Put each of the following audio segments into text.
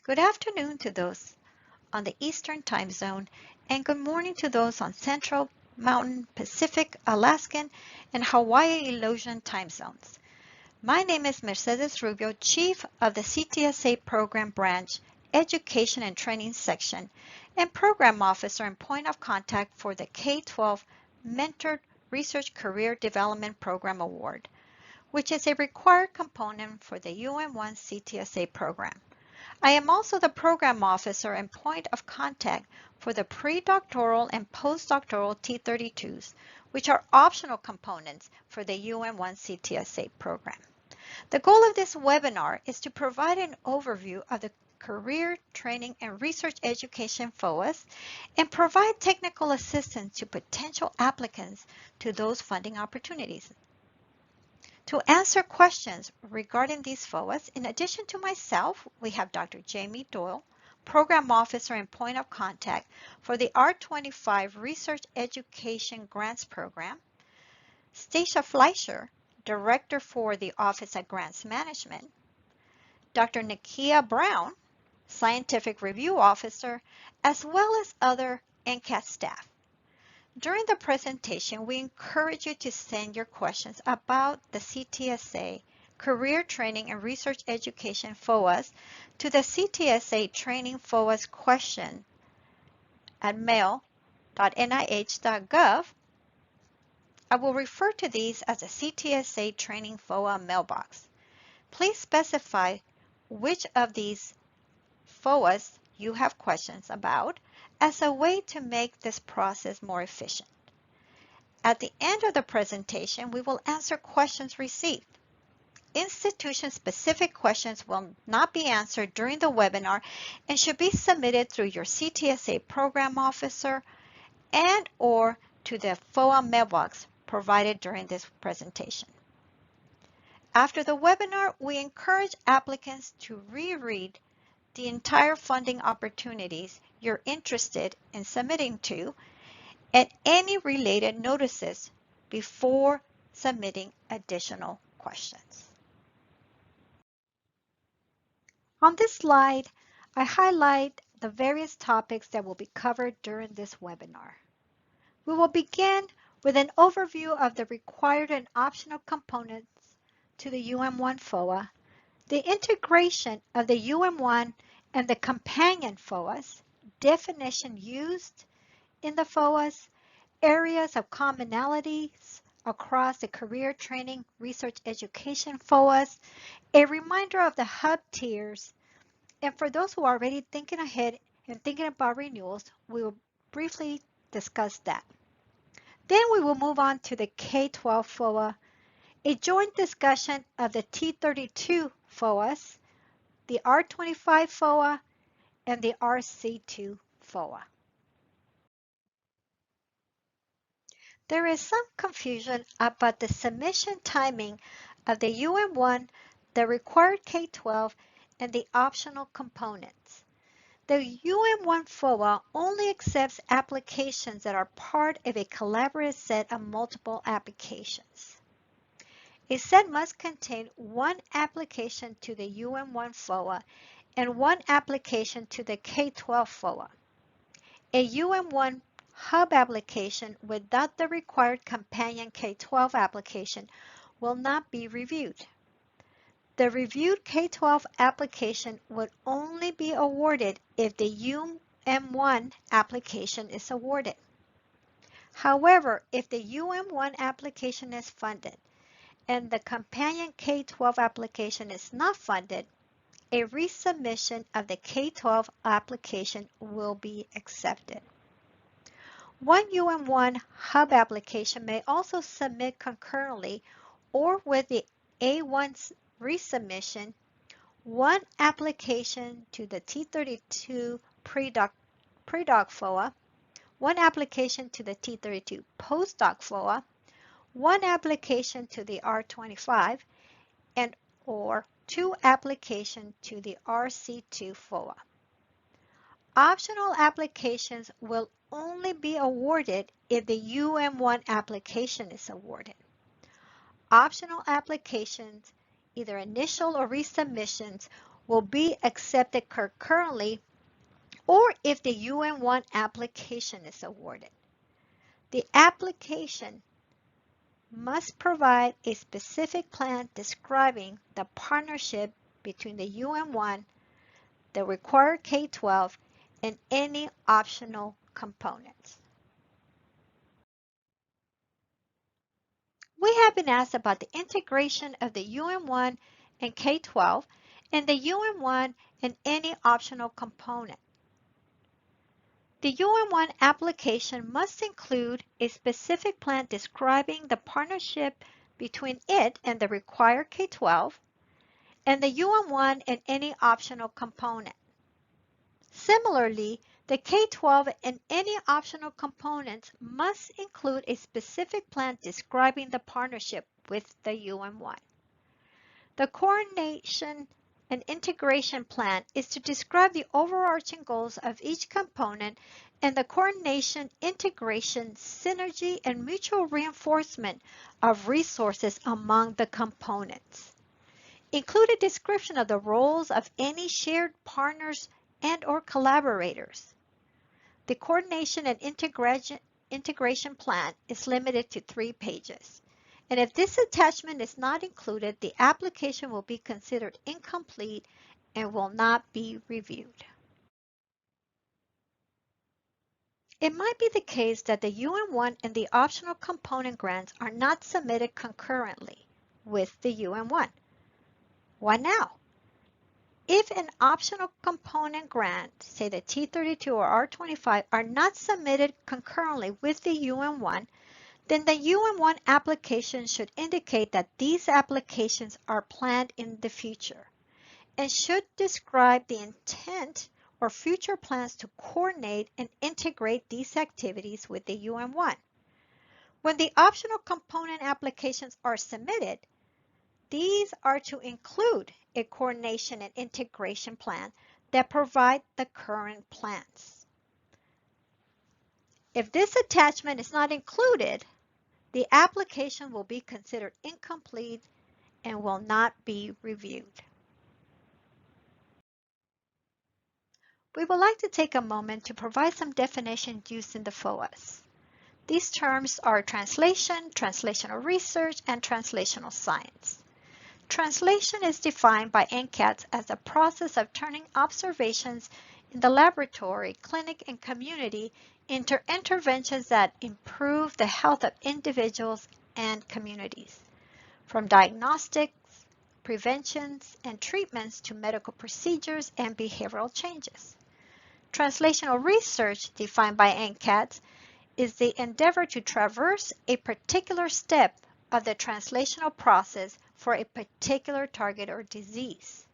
Good afternoon to those on the Eastern Time Zone, and good morning to those on Central, Mountain, Pacific, Alaskan, and Hawaii Aleutian time zones. My name is Mercedes Rubio, Chief of the CTSA Program Branch, Education and Training Section, and Program Officer and Point of Contact for the K-12 Mentored Research Career Development Program Award, which is a required component for the UM1 CTSA program. I am also the Program Officer and Point of Contact for the pre-doctoral and postdoctoral T32s, which are optional components for the UM1 CTSA program. The goal of this webinar is to provide an overview of the Career Training and Research Education FOAS and provide technical assistance to potential applicants to those funding opportunities. To answer questions regarding these FOAS, in addition to myself, we have Dr. Jamie Doyle, Program Officer and Point of Contact for the R25 Research Education Grants Program, Stacia Fleischer, Director for the Office of Grants Management, Dr. Nakia Brown, Scientific Review Officer, as well as other NCAT staff. During the presentation, we encourage you to send your questions about the CTSA Career Training and Research Education FOAS to the CTSA Training FOAS question at mail.nih.gov. I will refer to these as the CTSA Training FOA mailbox. Please specify which of these FOAS you have questions about as a way to make this process more efficient. At the end of the presentation, we will answer questions received. Institution-specific questions will not be answered during the webinar and should be submitted through your CTSA Program Officer and/or to the FOA mailbox provided during this presentation. After the webinar, we encourage applicants to reread the entire funding opportunities you're interested in submitting to and any related notices before submitting additional questions. On this slide, I highlight the various topics that will be covered during this webinar. We will begin with an overview of the required and optional components to the UM1 FOA, the integration of the UM1 and the companion FOAs, definition used in the FOAs, areas of commonalities across the Career Training Research Education FOAs, a reminder of the hub tiers, and for those who are already thinking ahead and thinking about renewals, we will briefly discuss that. Then we will move on to the K-12 FOA, a joint discussion of the T32 FOAs, the R25 FOA, and the RC2 FOA. There is some confusion about the submission timing of the UM1, the required K-12, and the optional components. The UM1 FOA only accepts applications that are part of a collaborative set of multiple applications. A set must contain one application to the UM1 FOA and one application to the K-12 FOA. A UM1 hub application without the required companion K-12 application will not be reviewed. The reviewed K-12 application would only be awarded if the UM1 application is awarded. However, if the UM1 application is funded and the companion K-12 application is not funded, a resubmission of the K-12 application will be accepted. One UM1 hub application may also submit concurrently or with the A1 resubmission, one application to the T32 pre-doc FOA, one application to the T32 postdoc FOA, one application to the R25, and or two applications to the RC2 FOA. Optional applications will only be awarded if the UM1 application is awarded. Optional applications, either initial or resubmissions, will be accepted concurrently or if the UN-1 application is awarded. The application must provide a specific plan describing the partnership between the UN-1, the required K-12, and any optional components. We have been asked about the integration of the UN-1 and K-12 and the UN-1 and any optional component. The UN-1 application must include a specific plan describing the partnership between it and the required K-12 and the UN-1 and any optional component. Similarly, the K-12 and any optional components must include a specific plan describing the partnership with the UN-1. The coordination and integration plan is to describe the overarching goals of each component and the coordination, integration, synergy, and mutual reinforcement of resources among the components. Include a description of the roles of any shared partners and/or collaborators. The coordination and integration plan is limited to 3 pages. And if this attachment is not included, the application will be considered incomplete and will not be reviewed. It might be the case that the UN-1 and the optional component grants are not submitted concurrently with the UN-1. Why now? If an optional component grant, say the T32 or R25, are not submitted concurrently with the UN-1, then the UN-1 application should indicate that these applications are planned in the future and should describe the intent or future plans to coordinate and integrate these activities with the UN-1. When the optional component applications are submitted, these are to include a coordination and integration plan that provide the current plans. If this attachment is not included, the application will be considered incomplete and will not be reviewed. We would like to take a moment to provide some definitions used in the FOAS. These terms are translation, translational research, and translational science. Translation is defined by NCATS as the process of turning observations in the laboratory, clinic, and community into interventions that improve the health of individuals and communities, from diagnostics, preventions, and treatments to medical procedures and behavioral changes. Translational research, defined by NCATS, is the endeavor to traverse a particular step of the translational process for a particular target or disease.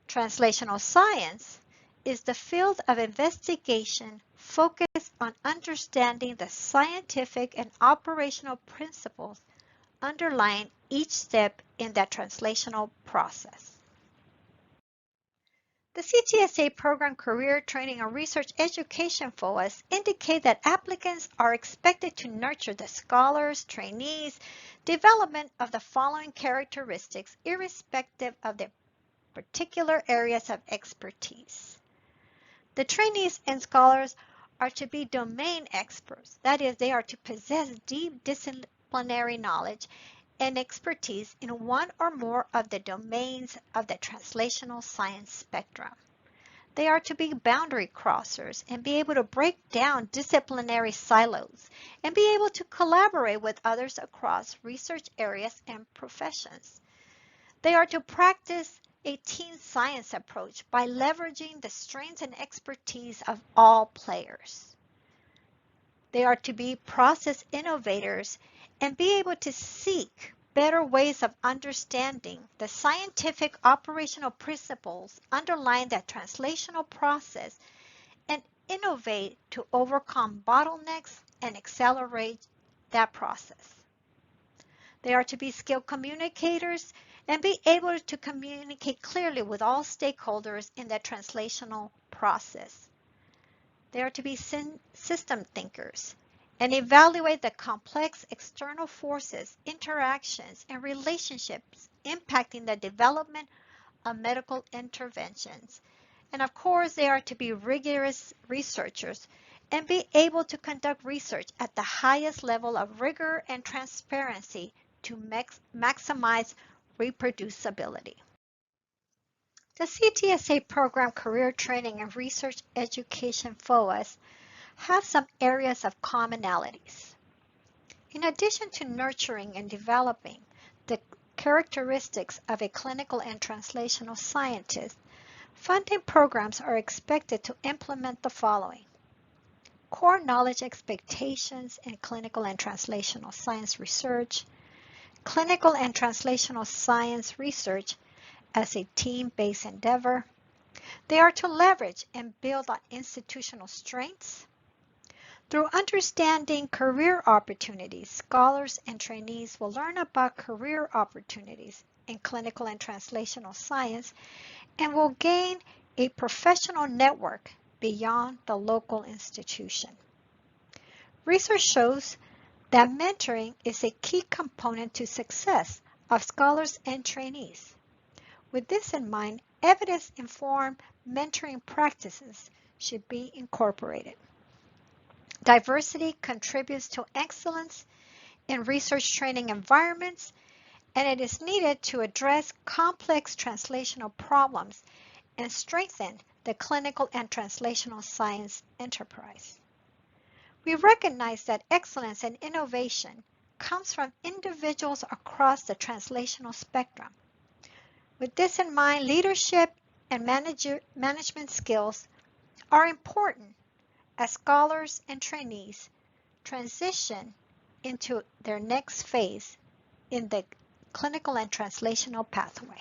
Translational science is the field of investigation focused on understanding the scientific and operational principles underlying each step in that translational process. The CTSA Program Career Training and Research Education FOAS indicate that applicants are expected to nurture the scholars, trainees, development of the following characteristics irrespective of their particular areas of expertise. The trainees and scholars are to be domain experts. That is, they are to possess deep disciplinary knowledge and expertise in one or more of the domains of the translational science spectrum. They are to be boundary crossers and be able to break down disciplinary silos and be able to collaborate with others across research areas and professions. They are to practice a team science approach by leveraging the strengths and expertise of all players. They are to be process innovators and be able to seek better ways of understanding the scientific operational principles underlying that translational process and innovate to overcome bottlenecks and accelerate that process. They are to be skilled communicators and be able to communicate clearly with all stakeholders in the translational process. They are to be system thinkers and evaluate the complex external forces, interactions, and relationships impacting the development of medical interventions. And of course, they are to be rigorous researchers and be able to conduct research at the highest level of rigor and transparency to maximize reproducibility. The CTSA program Career Training and Research Education FOAs have some areas of commonalities. In addition to nurturing and developing the characteristics of a clinical and translational scientist, funding programs are expected to implement the following: core knowledge expectations in clinical and translational science research, clinical and translational science research as a team-based endeavor. They are to leverage and build on institutional strengths. Through understanding career opportunities, scholars and trainees will learn about career opportunities in clinical and translational science and will gain a professional network beyond the local institution. Research shows that mentoring is a key component to success of scholars and trainees. With this in mind, evidence-informed mentoring practices should be incorporated. Diversity contributes to excellence in research training environments, and it is needed to address complex translational problems and strengthen the clinical and translational science enterprise. We recognize that excellence and innovation comes from individuals across the translational spectrum. With this in mind, leadership and management skills are important as scholars and trainees transition into their next phase in the clinical and translational pathway.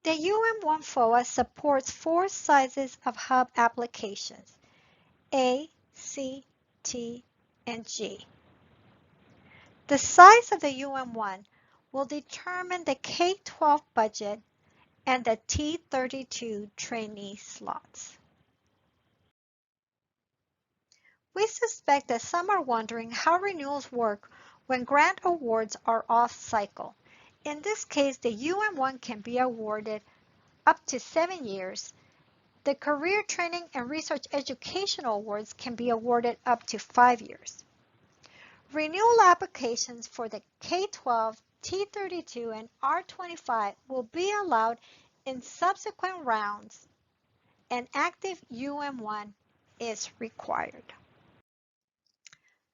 The UM1 FOA supports 4 sizes of hub applications: A, C, T, and G. The size of the UM1 will determine the K-12 budget and the T32 trainee slots. We suspect that some are wondering how renewals work when grant awards are off-cycle. In this case, the UM1 can be awarded up to 7 years. The Career Training and Research Educational Awards can be awarded up to 5 years. Renewal applications for the K-12, T32, and R25 will be allowed in subsequent rounds, and active UM1 is required.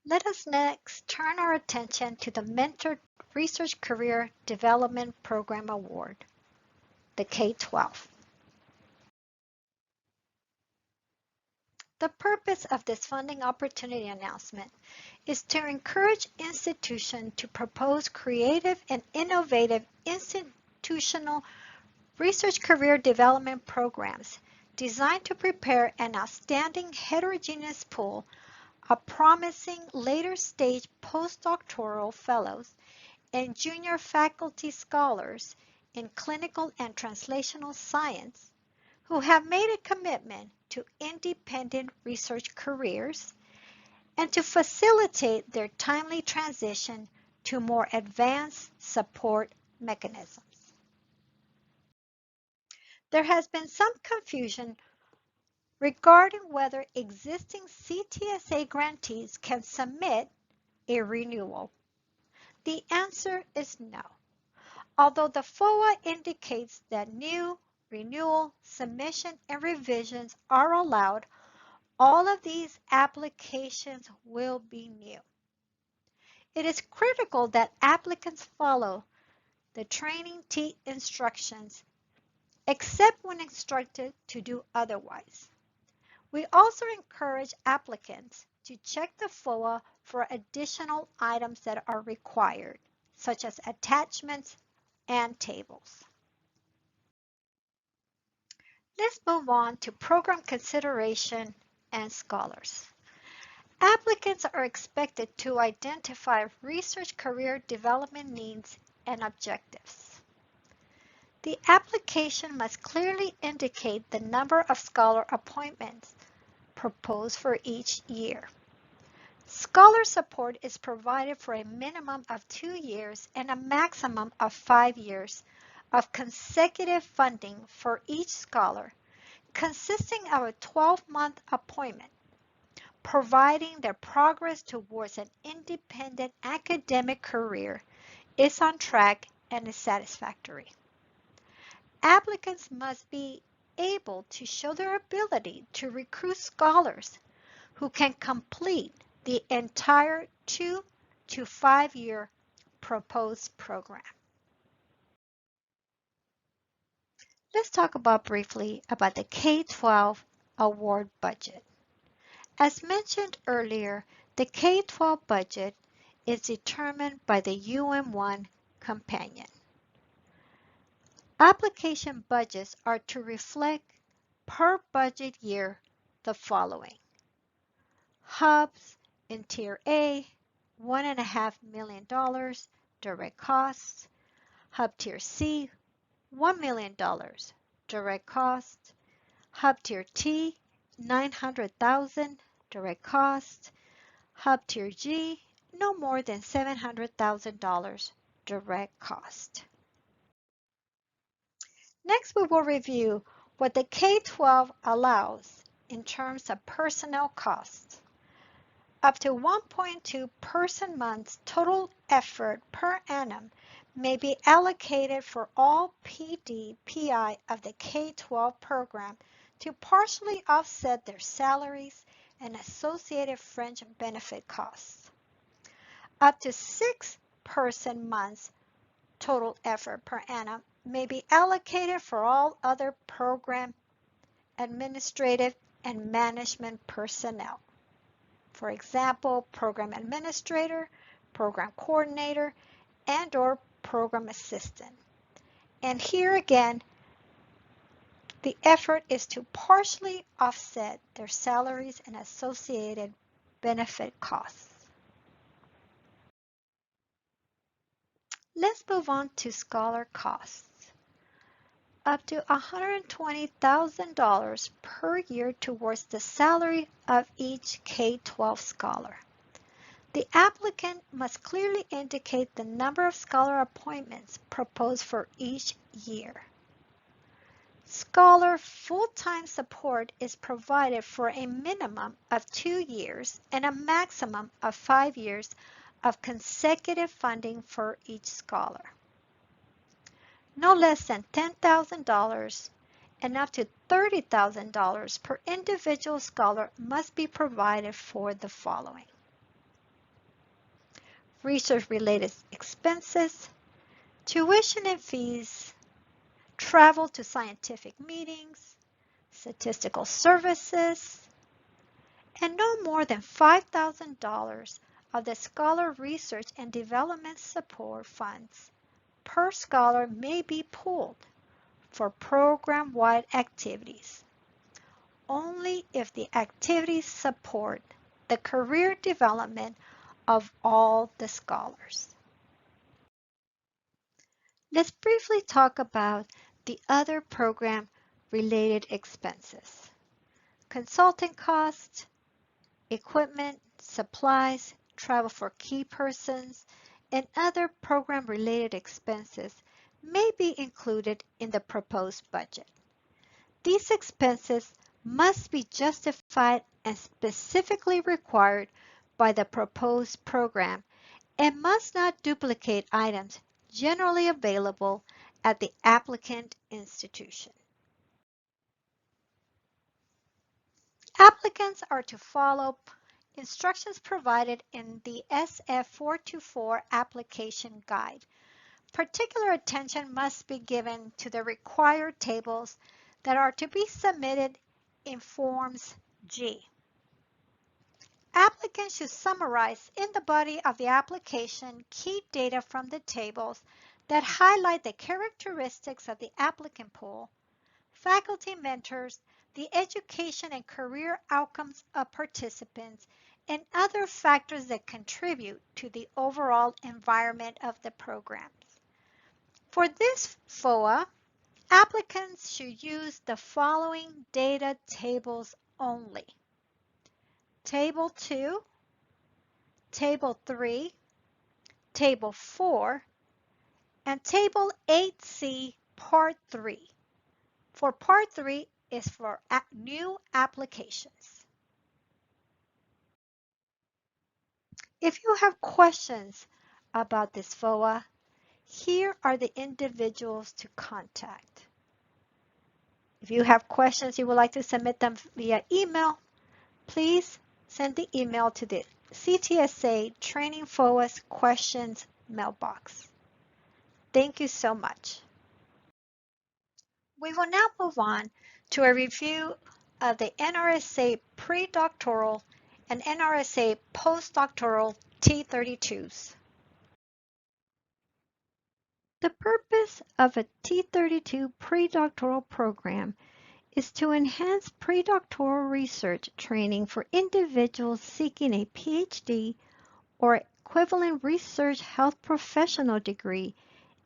Let us next turn our attention to the Mentor Research Career Development Program Award, the K-12. The purpose of this funding opportunity announcement is to encourage institutions to propose creative and innovative institutional research career development programs designed to prepare an outstanding heterogeneous pool of promising later-stage postdoctoral fellows and junior faculty scholars in clinical and translational science who have made a commitment to independent research careers and to facilitate their timely transition to more advanced support mechanisms. There has been some confusion regarding whether existing CTSA grantees can submit a renewal. The answer is no. Although the FOA indicates that new, renewal, submission, and revisions are allowed, all of these applications will be new. It is critical that applicants follow the training T instructions, except when instructed to do otherwise. We also encourage applicants to check the FOA for additional items that are required, such as attachments and tables. Let's move on to program consideration and scholars. Applicants are expected to identify research career development needs and objectives. The application must clearly indicate the number of scholar appointments proposed for each year. Scholar support is provided for a minimum of 2 years and a maximum of 5 years of consecutive funding for each scholar, consisting of a 12-month appointment, providing their progress towards an independent academic career is on track and is satisfactory. Applicants must be able to show their ability to recruit scholars who can complete the entire 2 to 5 year proposed program. Let's talk briefly about the K-12 award budget. As mentioned earlier, the K-12 budget is determined by the UM1 companion. Application budgets are to reflect per budget year the following. Hubs in Tier A, $1.5 million direct costs. Hub Tier C, $1 million direct costs. Hub Tier T, $900,000 direct costs. Hub Tier G, no more than $700,000 direct cost. Next, we will review what the K-12 allows in terms of personnel costs. Up to 1.2 person months total effort per annum may be allocated for all PD/PI of the K-12 program to partially offset their salaries and associated fringe benefit costs. Up to 6 person months total effort per annum may be allocated for all other program administrative and management personnel. For example, program administrator, program coordinator, and/or program assistant. And here again, the effort is to partially offset their salaries and associated benefit costs. Let's move on to scholar costs. Up to $120,000 per year towards the salary of each K-12 scholar. The applicant must clearly indicate the number of scholar appointments proposed for each year. Scholar full-time support is provided for a minimum of 2 years and a maximum of 5 years of consecutive funding for each scholar. No less than $10,000 and up to $30,000 per individual scholar must be provided for the following. Research-related expenses, tuition and fees, travel to scientific meetings, statistical services, and no more than $5,000 of the scholar research and development support funds per scholar may be pooled for program-wide activities, only if the activities support the career development of all the scholars. Let's briefly talk about the other program-related expenses. Consulting costs, equipment, supplies, travel for key persons, and other program-related expenses may be included in the proposed budget. These expenses must be justified and specifically required by the proposed program and must not duplicate items generally available at the applicant institution. Applicants are to follow instructions provided in the SF424 application guide. Particular attention must be given to the required tables that are to be submitted in Forms G. Applicants should summarize in the body of the application key data from the tables that highlight the characteristics of the applicant pool, faculty mentors, the education and career outcomes of participants, and other factors that contribute to the overall environment of the programs. For this FOA, applicants should use the following data tables only. Table 2, Table 3, Table 4, and Table 8C, Part 3. For Part 3 is for new applications. If you have questions about this FOA, here are the individuals to contact. If you have questions you would like to submit them via email, please send the email to the CTSA Training FOA's questions mailbox. Thank you so much. We will now move on to a review of the NRSA pre-doctoral and NRSA postdoctoral T32s. The purpose of a T32 pre-doctoral program is to enhance pre-doctoral research training for individuals seeking a PhD or equivalent research health professional degree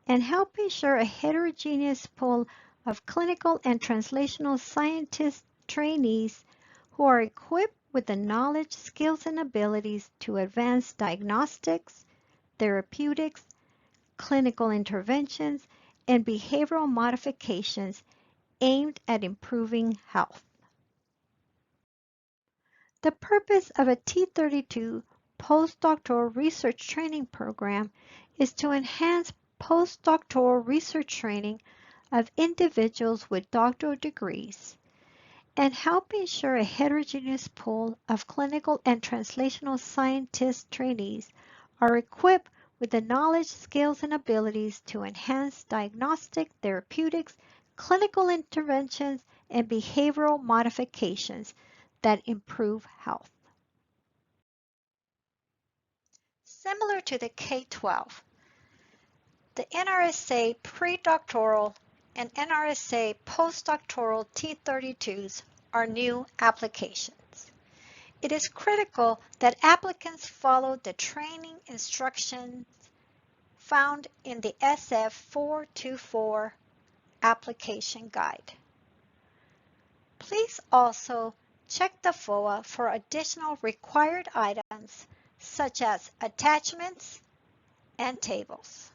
and help ensure a heterogeneous pool of clinical and translational scientist trainees who are equipped with the knowledge, skills, and abilities to advance diagnostics, therapeutics, clinical interventions, and behavioral modifications aimed at improving health. The purpose of a T32 postdoctoral research training program is to enhance postdoctoral research training of individuals with doctoral degrees and help ensure a heterogeneous pool of clinical and translational scientist trainees are equipped with the knowledge, skills, and abilities to enhance diagnostic, therapeutics, clinical interventions, and behavioral modifications that improve health. Similar to the K-12, the NRSA pre-doctoral and NRSA postdoctoral T32s are new applications. It is critical that applicants follow the training instructions found in the SF 424 application guide. Please also check the FOA for additional required items such as attachments and tables.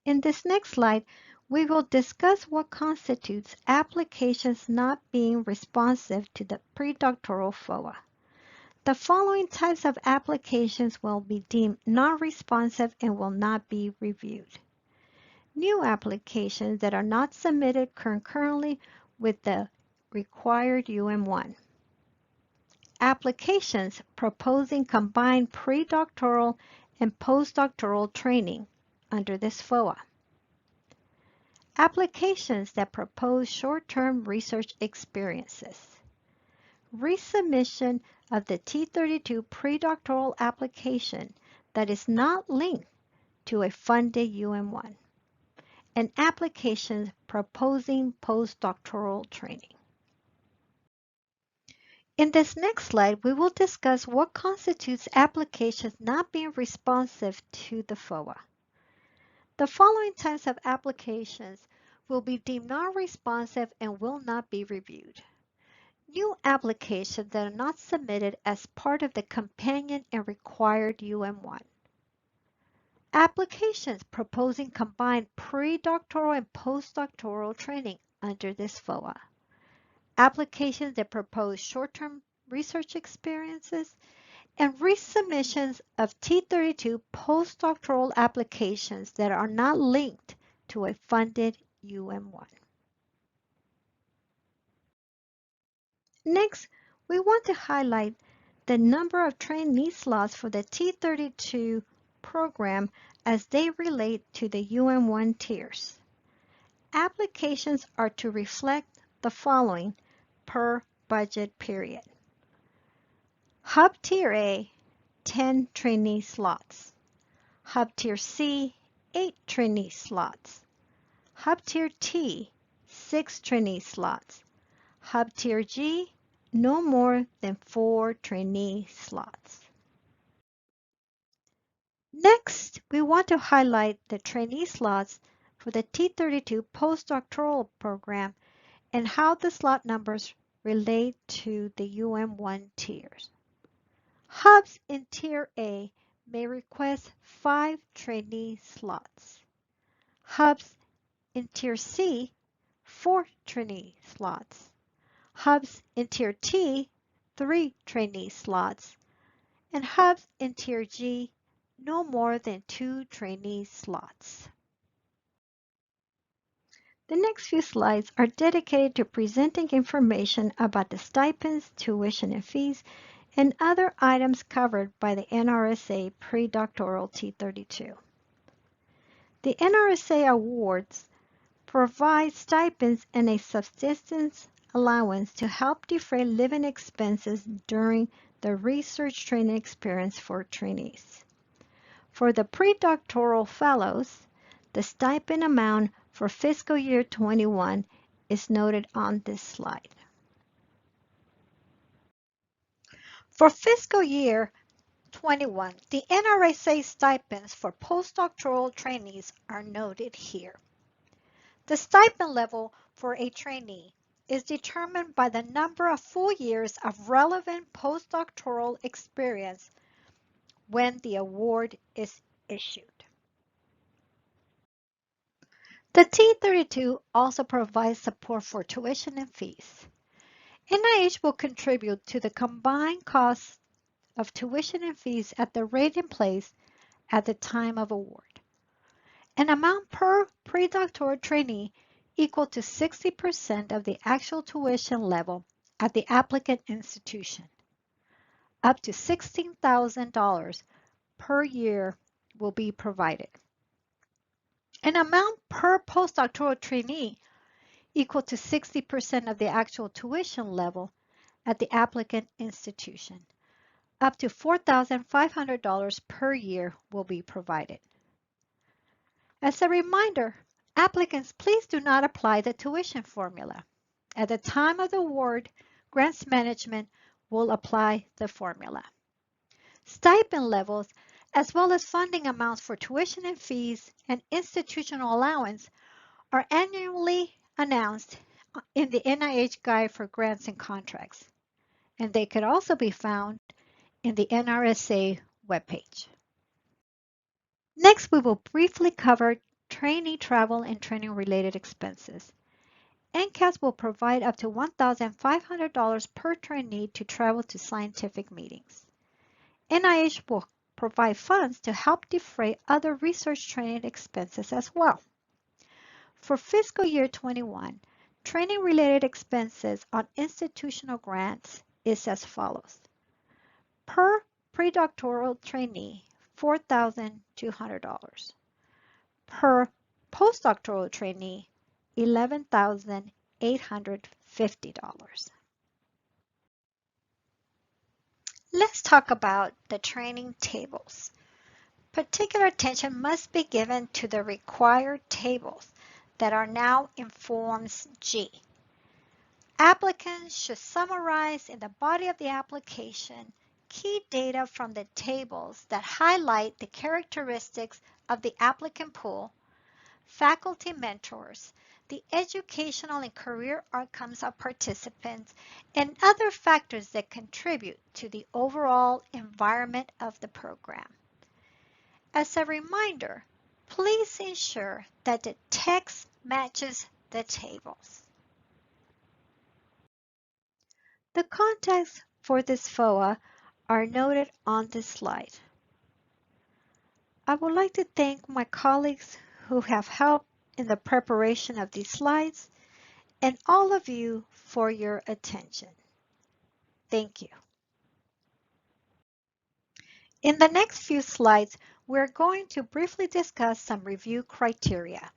In this next slide, we will discuss what constitutes applications not being responsive to the pre-doctoral FOA. The following types of applications will be deemed non-responsive and will not be reviewed. New applications that are not submitted concurrently with the required UM1. Applications proposing combined pre-doctoral and postdoctoral training under this FOA. Applications that propose short-term research experiences. Resubmission of the T32 pre-doctoral application that is not linked to a funded UM1. And applications proposing postdoctoral training. In this next slide, we will discuss what constitutes applications not being responsive to the FOA. The following types of applications will be deemed non-responsive and will not be reviewed. New applications that are not submitted as part of the companion and required UM1. Applications proposing combined pre-doctoral and postdoctoral training under this FOA. Applications that propose short-term research experiences, and resubmissions of T32 postdoctoral applications that are not linked to a funded UM1. Next, we want to highlight the number of trainee slots for the T32 program as they relate to the UM1 tiers. Applications are to reflect the following per budget period. Hub Tier A, 10 trainee slots. Hub Tier C, 8 trainee slots. Hub Tier T, 6 trainee slots. Hub Tier G, no more than 4 trainee slots. Next, we want to highlight the trainee slots for the T32 postdoctoral program and how the slot numbers relate to the UM1 tiers. Hubs in Tier A may request 5 trainee slots. Hubs in Tier C, 4 trainee slots. Hubs in Tier T, 3 trainee slots. And hubs in Tier G, no more than 2 trainee slots. The next few slides are dedicated to presenting information about the stipends, tuition and fees, and other items covered by the NRSA Predoctoral T32. The NRSA awards provide stipends and a subsistence allowance to help defray living expenses during the research training experience for trainees. For the predoctoral fellows, the stipend amount for fiscal year 21 is noted on this slide. For fiscal year 21, the NRSA stipends for postdoctoral trainees are noted here. The stipend level for a trainee is determined by the number of full years of relevant postdoctoral experience when the award is issued. The T32 also provides support for tuition and fees. NIH will contribute to the combined cost of tuition and fees at the rate in place at the time of award. An amount per predoctoral trainee equal to 60% of the actual tuition level at the applicant institution. Up to $16,000 per year will be provided. An amount per postdoctoral trainee equal to 60% of the actual tuition level at the applicant institution. Up to $4,500 per year will be provided. As a reminder, applicants, please do not apply the tuition formula. At the time of the award, grants management will apply the formula. Stipend levels, as well as funding amounts for tuition and fees and institutional allowance, are annually announced in the NIH Guide for Grants and Contracts, and they could also be found in the NRSA webpage. Next, we will briefly cover trainee travel and training-related expenses. NCAS will provide up to $1,500 per trainee to travel to scientific meetings. NIH will provide funds to help defray other research training expenses as well. For fiscal year 21, training-related expenses on institutional grants is as follows. Per predoctoral trainee, $4,200. Per postdoctoral trainee, $11,850. Let's talk about the training tables. Particular attention must be given to the required tables that are now in Forms G. Applicants should summarize in the body of the application key data from the tables that highlight the characteristics of the applicant pool, faculty mentors, the educational and career outcomes of participants, and other factors that contribute to the overall environment of the program. As a reminder, please ensure that the text matches the tables. The contacts for this FOA are noted on this slide. I would like to thank my colleagues who have helped in the preparation of these slides and all of you for your attention. Thank you. In the next few slides, we're going to briefly discuss some review criteria.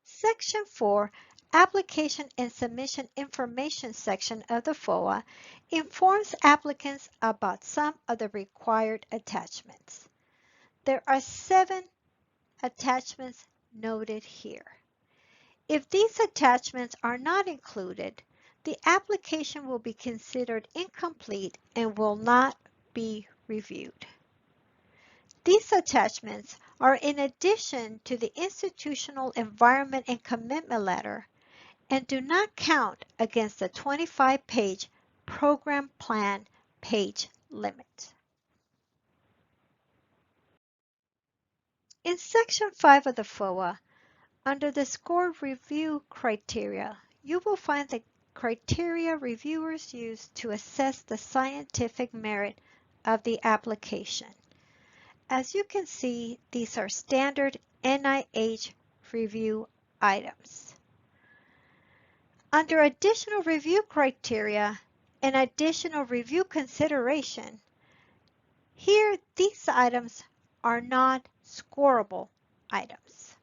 Section 4, Application and Submission Information section of the FOA informs applicants about some of the required attachments. There are 7 attachments noted here. If these attachments are not included, the application will be considered incomplete and will not be reviewed. These attachments are in addition to the institutional environment and commitment letter and do not count against the 25-page program plan page limit. In Section 5 of the FOA, under the score review criteria, you will find the criteria reviewers use to assess the scientific merit of the application. As you can see, these are standard NIH review items. Under additional review criteria and additional review consideration, here these items are not scorable items.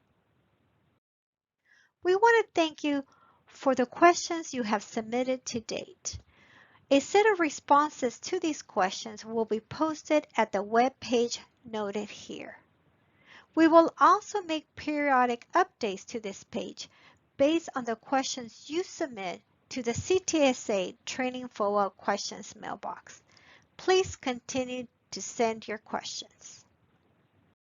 We want to thank you for the questions you have submitted to date. A set of responses to these questions will be posted at the web page noted here. We will also make periodic updates to this page based on the questions you submit to the CTSA Training FOA Questions mailbox. Please continue to send your questions.